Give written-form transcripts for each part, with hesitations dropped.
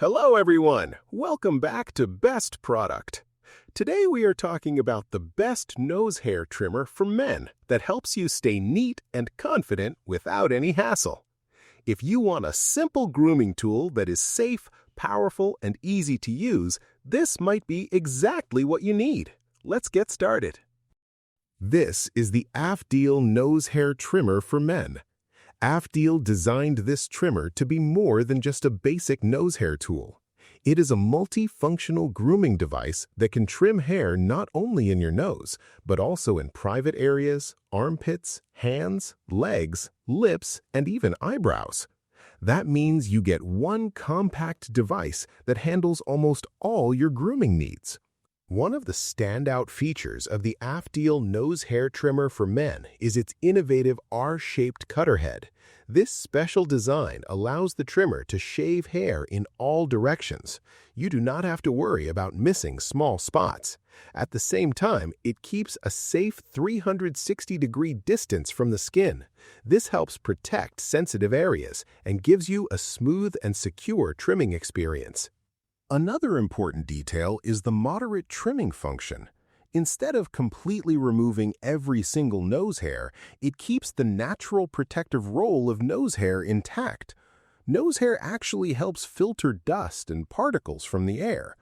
Hello everyone! Welcome back to Best Product. Today we are talking about the best nose hair trimmer for men that helps you stay neat and confident without any hassle. If you want a simple grooming tool that is safe, powerful, and easy to use, this might be exactly what you need. Let's get started. This is the AFDEAL Nose Hair Trimmer for Men. AFDEAL designed this trimmer to be more than just a basic nose hair tool. It is a multifunctional grooming device that can trim hair not only in your nose, but also in private areas, armpits, hands, legs, lips, and even eyebrows. That means you get one compact device that handles almost all your grooming needs. One of the standout features of the AFDEAL Nose Hair Trimmer for Men is its innovative R-shaped cutter head. This special design allows the trimmer to shave hair in all directions. You do not have to worry about missing small spots. At the same time, it keeps a safe 360-degree distance from the skin. This helps protect sensitive areas and gives you a smooth and secure trimming experience. Another important detail is the moderate trimming function. Instead of completely removing every single nose hair, it keeps the natural protective role of nose hair intact. Nose hair actually helps filter dust and particles from the air.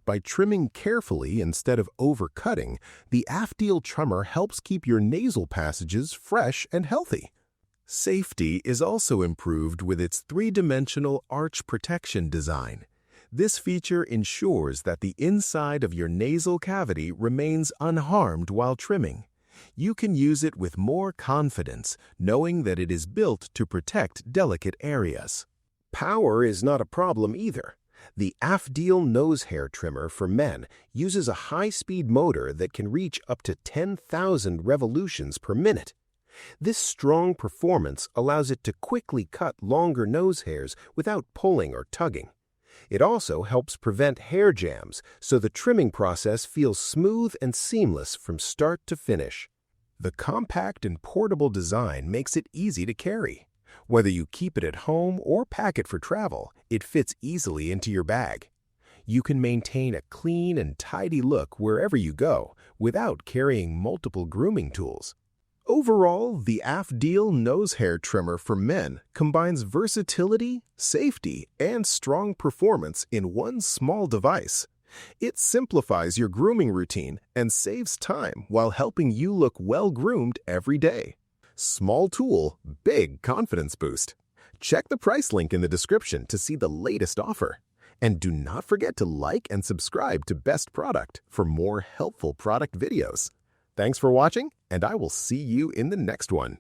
By trimming carefully instead of overcutting, the AFDEAL trimmer helps keep your nasal passages fresh and healthy. Safety is also improved with its three-dimensional arch protection design. This feature ensures that the inside of your nasal cavity remains unharmed while trimming. You can use it with more confidence, knowing that it is built to protect delicate areas. Power is not a problem either. The AFDEAL Nose Hair Trimmer for Men uses a high-speed motor that can reach up to 10,000 revolutions per minute. This strong performance allows it to quickly cut longer nose hairs without pulling or tugging. It also helps prevent hair jams, so the trimming process feels smooth and seamless from start to finish. The compact and portable design makes it easy to carry. Whether you keep it at home or pack it for travel, it fits easily into your bag. You can maintain a clean and tidy look wherever you go without carrying multiple grooming tools. Overall, the AFDEAL Nose Hair Trimmer for Men combines versatility, safety, and strong performance in one small device. It simplifies your grooming routine and saves time while helping you look well-groomed every day. Small tool, big confidence boost. Check the price link in the description to see the latest offer. And do not forget to like and subscribe to Best Product for more helpful product videos. Thanks for watching, and I will see you in the next one.